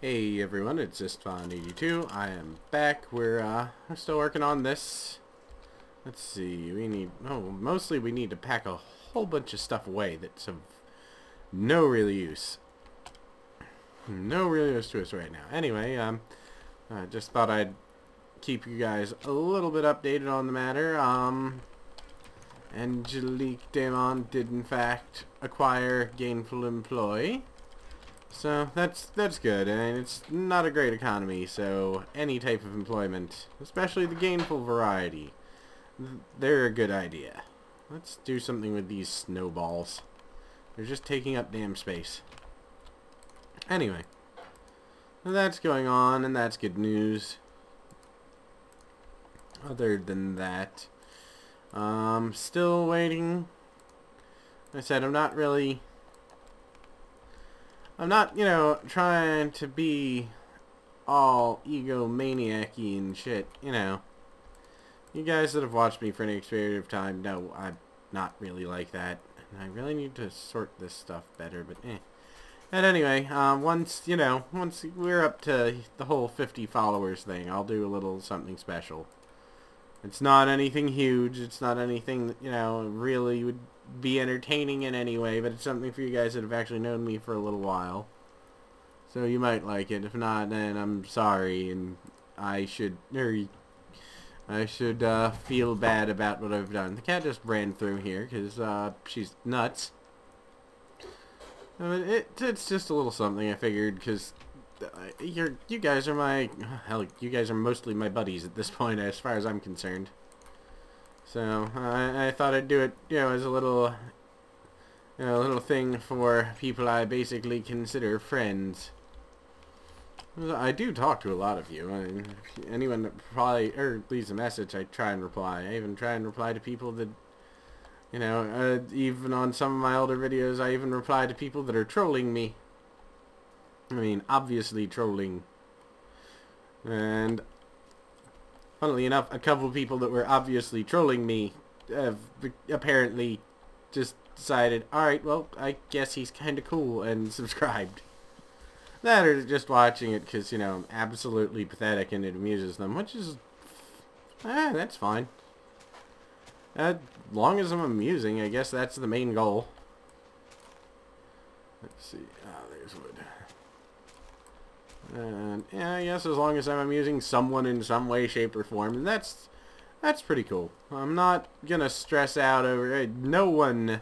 Hey everyone, it's Isfan82. I am back. We're still working on this. Let's see, mostly we need to pack a whole bunch of stuff away that's of no real use. No real use to us right now. Anyway, I just thought I'd keep you guys a little bit updated on the matter. Angelique Damon did in fact acquire gainful employ. So that's good. I mean, it's not a great economy, so any type of employment, especially the gainful variety, they're a good idea. Let's do something with these snowballs. They're just taking up damn space. Anyway, that's going on, and that's good news. Other than that, still waiting. Like I said, I'm not, trying to be all egomaniac-y and shit, You guys that have watched me for any period of time know I'm not really like that. And I really need to sort this stuff better, but eh. And anyway, once we're up to the whole 50 followers thing, I'll do a little something special. It's not anything huge, it's not anything that, really would be entertaining in any way, but it's something for you guys that have actually known me for a little while. So you might like it. If not, then I'm sorry, and I should feel bad about what I've done. The cat just ran through here because she's nuts. It's just a little something I figured, because you guys are you guys are mostly my buddies at this point, as far as I'm concerned. So I thought I'd do it, as a little, little thing for people I basically consider friends. I do talk to a lot of you. I mean, anyone that leaves a message, I try and reply. I even try and reply to people that, even on some of my older videos, I even reply to people that are trolling me. I mean, obviously trolling. And funnily enough, a couple of people that were obviously trolling me have apparently just decided, alright, well, I guess he's kind of cool, and subscribed. That or just watching it because, I'm absolutely pathetic and it amuses them, which is, that's fine. As long as I'm amusing, I guess that's the main goal. Let's see. There's wood. And yeah, I guess as long as I'm amusing someone in some way, shape, or form, and that's pretty cool. I'm not gonna stress out over it. No one,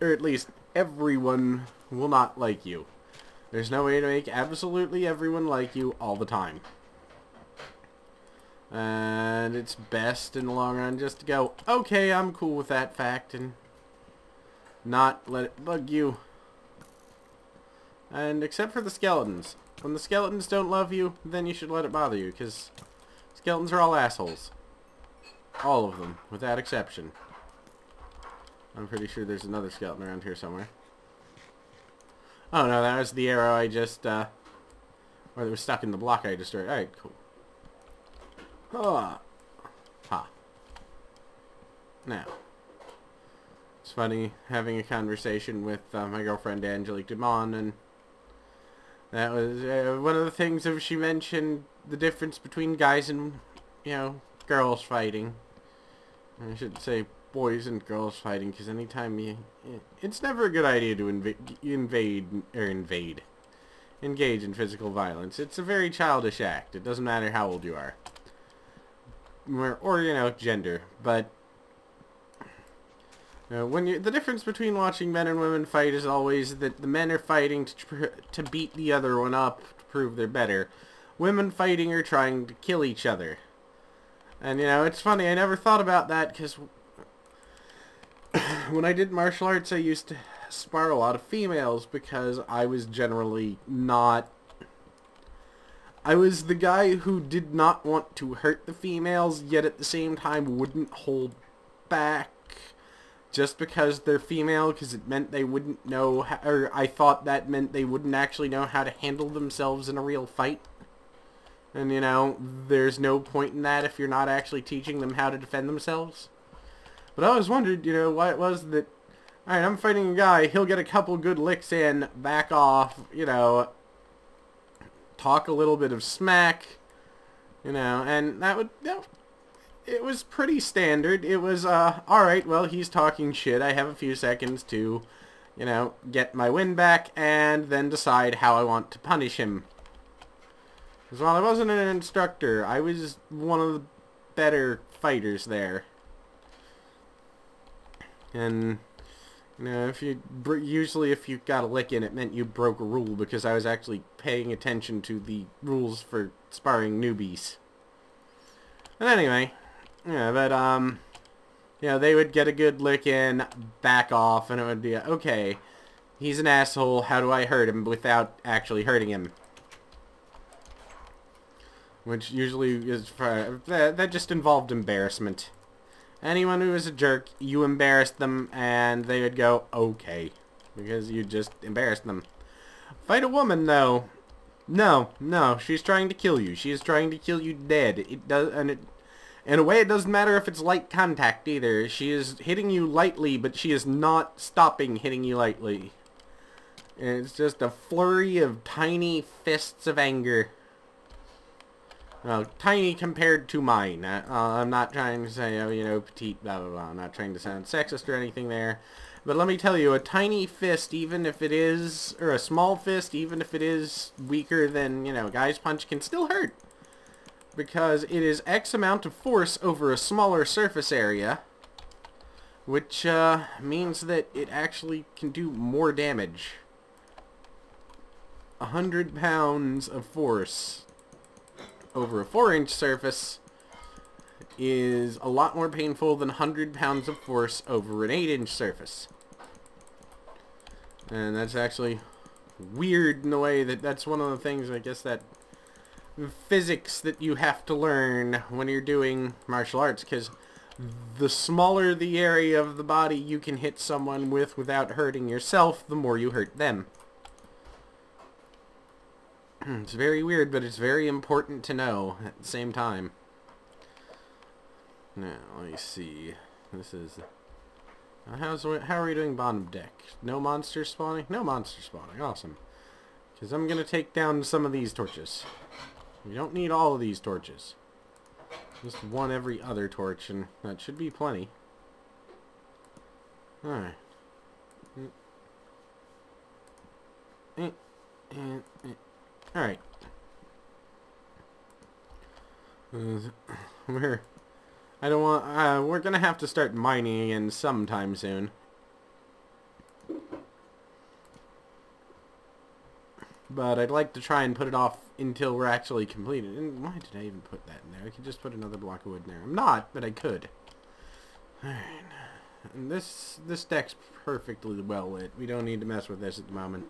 or at least everyone, will not like you. There's no way to make absolutely everyone like you all the time. And it's best in the long run just to go, okay, I'm cool with that fact, and not let it bug you. And except for the skeletons. When the skeletons don't love you, then you should let it bother you, because skeletons are all assholes. All of them, without exception. I'm pretty sure there's another skeleton around here somewhere. Oh no, that was the arrow I just, or it was stuck in the block I destroyed. Alright, cool. Ha. Now, it's funny having a conversation with my girlfriend Angelique Damon, and that was one of the things that she mentioned, the difference between guys and, girls fighting. I should say boys and girls fighting, because anytime it's never a good idea to engage in physical violence. It's a very childish act. It doesn't matter how old you are. Or gender. But the difference between watching men and women fight is always that the men are fighting to beat the other one up, to prove they're better. Women fighting are trying to kill each other. And, it's funny, I never thought about that, because when I did martial arts, I used to spar a lot of females, because I was generally not... I was the guy who did not want to hurt the females, yet at the same time wouldn't hold back just because they're female, because it meant they wouldn't know, or I thought that meant they wouldn't actually know how to handle themselves in a real fight. And, there's no point in that if you're not actually teaching them how to defend themselves. But I always wondered, why it was that, alright, I'm fighting a guy, he'll get a couple good licks in, back off, talk a little bit of smack, you know, and it was pretty standard. It was, alright, well, he's talking shit. I have a few seconds to, you know, get my win back and then decide how I want to punish him. Because while I wasn't an instructor, I was one of the better fighters there. And, you know, usually if you got a lick in, it meant you broke a rule, because I was actually paying attention to the rules for sparring newbies. But anyway, yeah, but, you know, they would get a good lick in, back off, and it would be, okay, he's an asshole, how do I hurt him without actually hurting him? Which usually is, that just involved embarrassment. Anyone who was a jerk, you embarrassed them, and they would go, okay, because you just embarrassed them. Fight a woman, though. No, she's trying to kill you. She is trying to kill you dead. It does, and in a way, it doesn't matter if it's light contact either. She is hitting you lightly, but she is not stopping hitting you lightly. It's just a flurry of tiny fists of anger. Well, tiny compared to mine. I'm not trying to say, oh, you know, petite, blah, blah, blah. I'm not trying to sound sexist or anything there. But let me tell you, a tiny fist, even if it is, or a small fist, even if it is weaker than, you know, a guy's punch, can still hurt. Because it is X amount of force over a smaller surface area, which means that it actually can do more damage. 100 pounds of force over a 4-inch surface is a lot more painful than 100 pounds of force over an 8-inch surface. And that's actually weird in the way that that's one of the things, I guess, that physics that you have to learn when you're doing martial arts, because the smaller the area of the body you can hit someone with without hurting yourself, the more you hurt them. It's very weird, but it's very important to know at the same time. Now, let me see. This is... how are we doing bottom deck? No monsters spawning? No monsters spawning. Awesome. Because I'm going to take down some of these torches. We don't need all of these torches. Just one every other torch, and that should be plenty. Alright. Alright. We're gonna have to start mining again sometime soon. But I'd like to try and put it off until we're actually completed. And why did I even put that in there? I could just put another block of wood in there. I'm not, but I could. Alright. And this deck's perfectly well lit. We don't need to mess with this at the moment.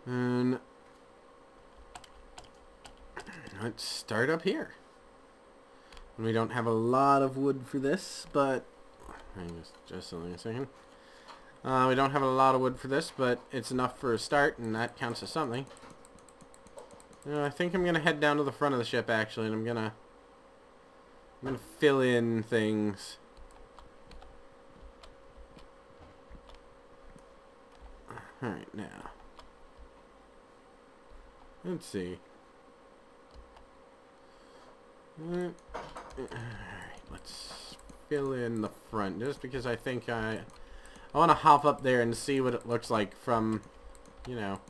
And let's start up here. We don't have a lot of wood for this, but just only a second. We don't have a lot of wood for this, but it's enough for a start, and that counts as something. I think I'm gonna head down to the front of the ship actually, and I'm gonna fill in things. All right, now let's see. Alright, let's fill in the front, just because I think I want to hop up there and see what it looks like from, you know,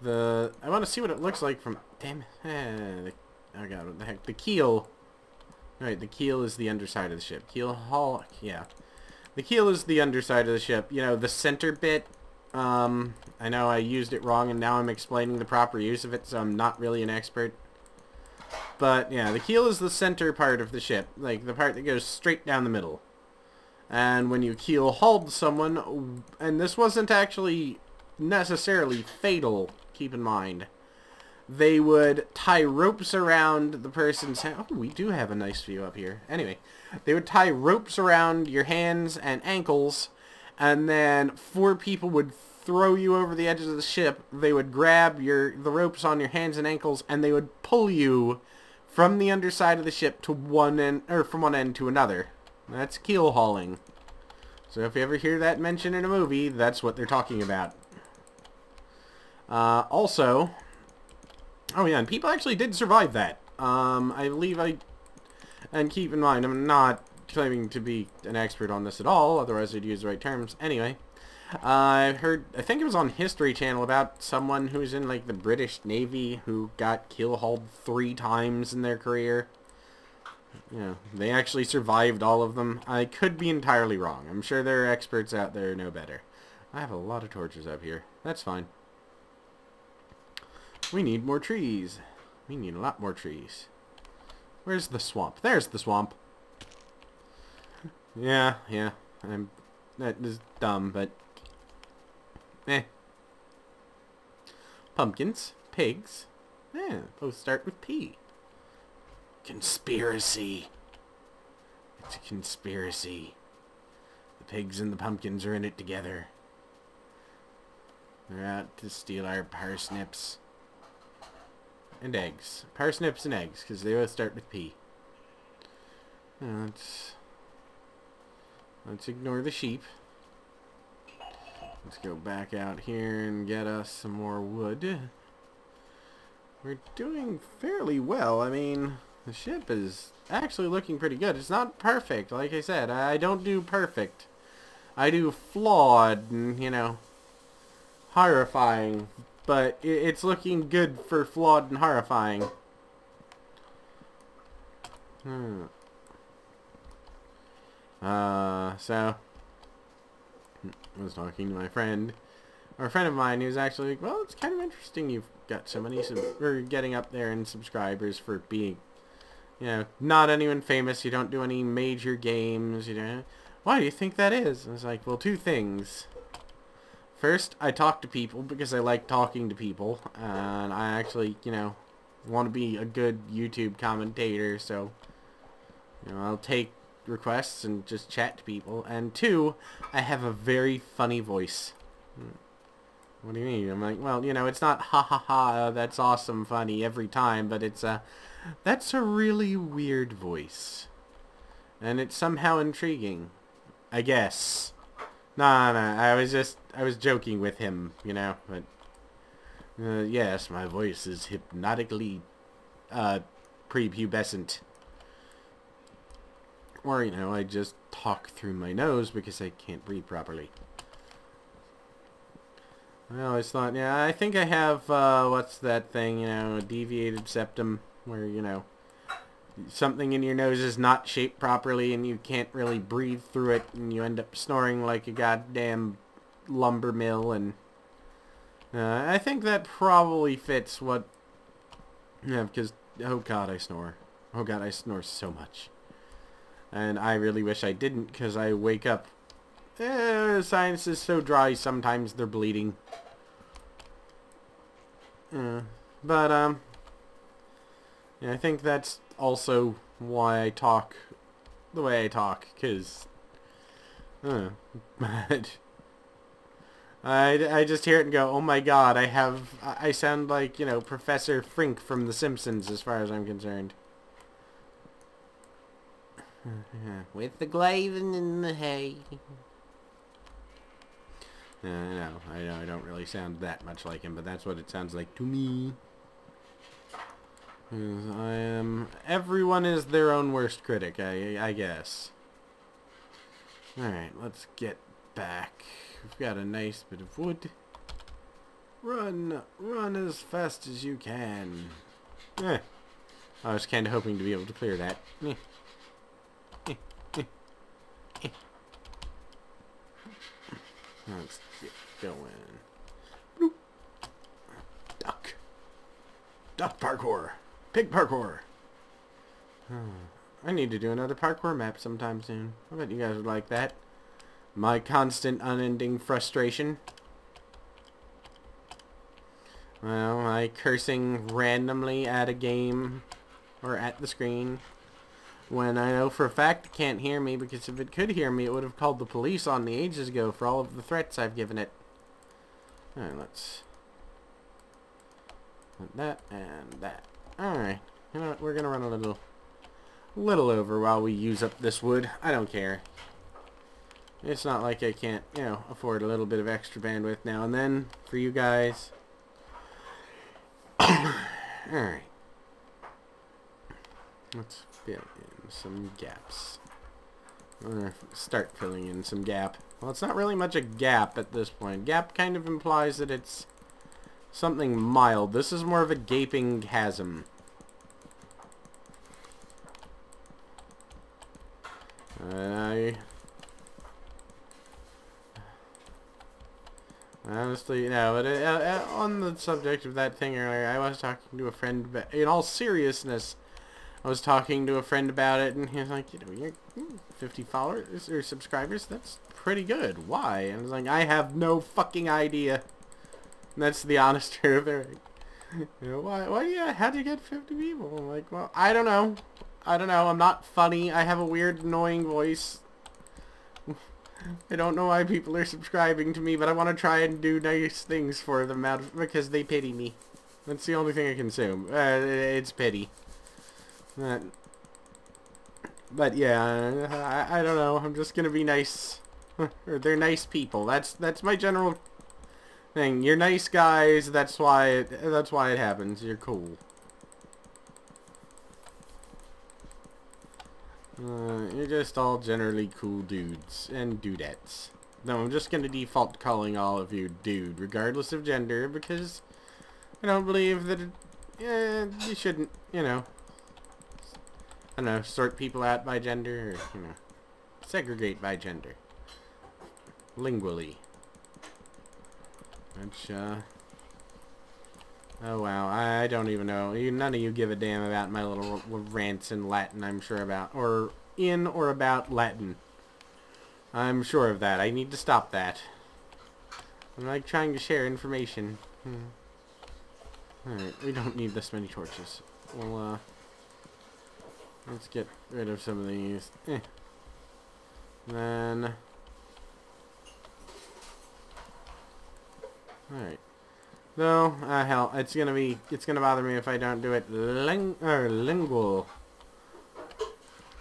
I want to see what it looks like from, damn it, oh god, what the heck, the keel. Alright, the keel is the underside of the ship. Keel hull, yeah. The keel is the underside of the ship, you know, the center bit. I know I used it wrong, and now I'm explaining the proper use of it, so I'm not really an expert. But, yeah, the keel is the center part of the ship, like the part that goes straight down the middle. And when you keel hauled someone, and this wasn't actually necessarily fatal, keep in mind, they would tie ropes around the person's hand. Oh, we do have a nice view up here. Anyway, they would tie ropes around your hands and ankles, and then 4 people would throw you over the edges of the ship. They would grab the ropes on your hands and ankles, and they would pull you from the underside of the ship to one end, or from one end to another. That's keel hauling. So if you ever hear that mentioned in a movie, that's what they're talking about. Also, Oh yeah, and people actually did survive that. I believe and keep in mind, I'm not claiming to be an expert on this at all, otherwise I'd use the right terms. Anyway, I think it was on History Channel about someone who's in, like, the British Navy who got kill-hauled 3 times in their career. You know, they actually survived all of them. I could be entirely wrong. I'm sure there are experts out there who know better. I have a lot of torches up here. That's fine. We need more trees. We need a lot more trees. Where's the swamp? There's the swamp. Yeah. That is dumb, but... eh. Pumpkins. Pigs. Yeah, both start with P. Conspiracy. It's a conspiracy. The pigs and the pumpkins are in it together. They're out to steal our parsnips. And eggs. Parsnips and eggs, because they both start with P. Let's ignore the sheep. Let's go back out here and get us some more wood. We're doing fairly well. I mean, the ship is actually looking pretty good. It's not perfect, like I said. I don't do perfect. I do flawed and, you know, horrifying. But it's looking good for flawed and horrifying. So, I was talking to my friend, or a friend of mine who's actually like, well, it's kind of interesting you've got so many, we're getting up there in subscribers for being, you know, not anyone famous, you don't do any major games, you know. Why do you think that is? I was like, well, 2 things. First, I talk to people because I like talking to people, and I actually, you know, want to be a good YouTube commentator, so, you know, I'll take requests and just chat to people. And 2, I have a very funny voice. What do you mean? I'm like, well, you know, it's not ha ha ha, that's awesome funny every time, but it's that's a really weird voice. And it's somehow intriguing. I guess. No, I was joking with him, you know, but, yes, my voice is hypnotically, prepubescent. Or, you know, I just talk through my nose because I can't breathe properly. I always thought, yeah, I think I have, what's that thing, you know, a deviated septum, where, you know, something in your nose is not shaped properly and you can't really breathe through it and you end up snoring like a goddamn lumber mill. And I think that probably fits what, yeah, because, oh god, I snore. Oh god, I snore so much. And I really wish I didn't, because I wake up, science is so dry sometimes they're bleeding. But yeah, I think that's also why I talk the way I talk, because but I just hear it and go, oh my god, I sound like, you know, Professor Frink from The Simpsons as far as I'm concerned. With the glavin in the hay. I know I don't really sound that much like him, but that's what it sounds like to me. Everyone is their own worst critic, I guess. Alright, let's get back. We've got a nice bit of wood. Run as fast as you can. I was kind of hoping to be able to clear that. Let's get going. Bloop. Duck. Duck parkour. Pig parkour. I need to do another parkour map sometime soon. I bet you guys would like that. My constant, unending frustration. Well, my cursing randomly at a game or at the screen when I know for a fact it can't hear me, because if it could hear me it would have called the police on me ages ago for all of the threats I've given it. Alright, let's put that and that. Alright, you know what, we're gonna run a little over while we use up this wood. I don't care. It's not like I can't, you know, afford a little bit of extra bandwidth now and then for you guys. Alright. Let's fill in some gaps. Or start filling in some gap. Well, it's not really much a gap at this point. Gap kind of implies that it's something mild. This is more of a gaping chasm. Honestly, no, but on the subject of that thing earlier, I was talking to a friend about, in all seriousness, I was talking to a friend about it, and he was like, you know, you're 50 followers or subscribers, that's pretty good. Why? And I was like, I have no fucking idea. And that's the honest truth. You know, how'd you get 50 people? I'm like, well, I don't know. I'm not funny. I have a weird, annoying voice. I don't know why people are subscribing to me, but I want to try and do nice things for them because they pity me. That's the only thing I consume. It's pity. But yeah, I don't know. I'm just gonna be nice. Or they're nice people. That's my general thing. You're nice guys. That's why it happens. You're cool. You're just all generally cool dudes and dudettes. No, I'm just gonna default calling all of you dude, regardless of gender, because I don't believe that you shouldn't, you know, I don't know, sort people out by gender, or, you know, segregate by gender. Lingually. Which, oh wow, I don't even know. None of you give a damn about my little rants in Latin, I'm sure about. Or in or about Latin. I'm sure of that. I need to stop that. I'm like trying to share information. Alright, we don't need this many torches. Well, let's get rid of some of these. Then... Alright. No, hell, it's gonna bother me if I don't do it. Lingual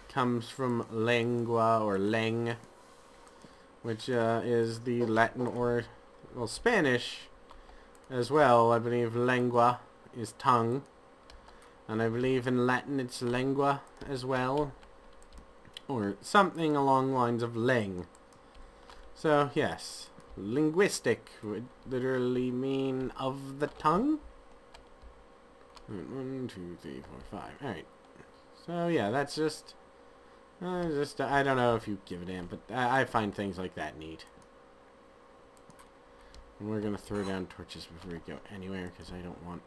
comes from lengua or leng, which is the Latin or, well, Spanish as well. I believe lengua is tongue, and I believe in Latin it's lengua as well, or something along the lines of leng. So yes. Linguistic would literally mean of the tongue. 1, 2, 3, 4, 5. Alright. So yeah, that's just I don't know if you give a damn, but I find things like that neat. And we're gonna throw down torches before we go anywhere, because I don't want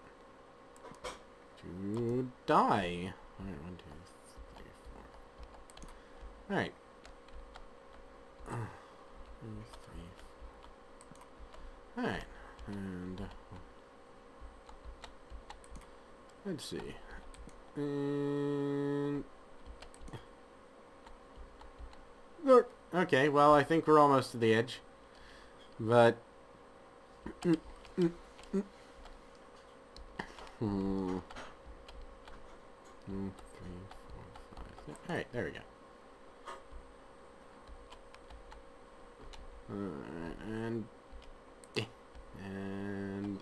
to die. Alright, 1, 2, 3, 4. Alright. 2, 3, 4. Alright, and let's see. And okay, well, I think we're almost to the edge, but 1, 2, 3, 4, 5. Alright, there we go. Alright, and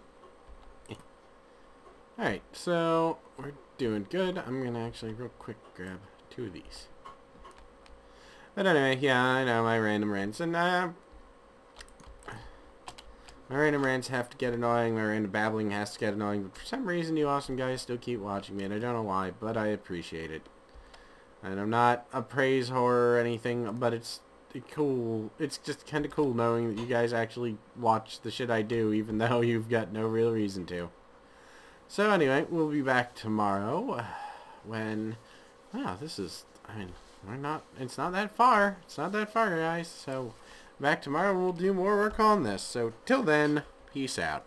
alright, so we're doing good. I'm gonna actually real quick grab 2 of these. But anyway, yeah, I know my random rants, and my random rants have to get annoying, my random babbling has to get annoying, but for some reason you awesome guys still keep watching me, and I don't know why, but I appreciate it. And I'm not a praise whore or anything, but it's cool. It's just kind of cool knowing that you guys actually watch the shit I do, even though you've got no real reason to. So anyway, we'll be back tomorrow when, wow, this is, I mean, it's not that far. It's not that far, guys. So back tomorrow, we'll do more work on this. So till then, peace out.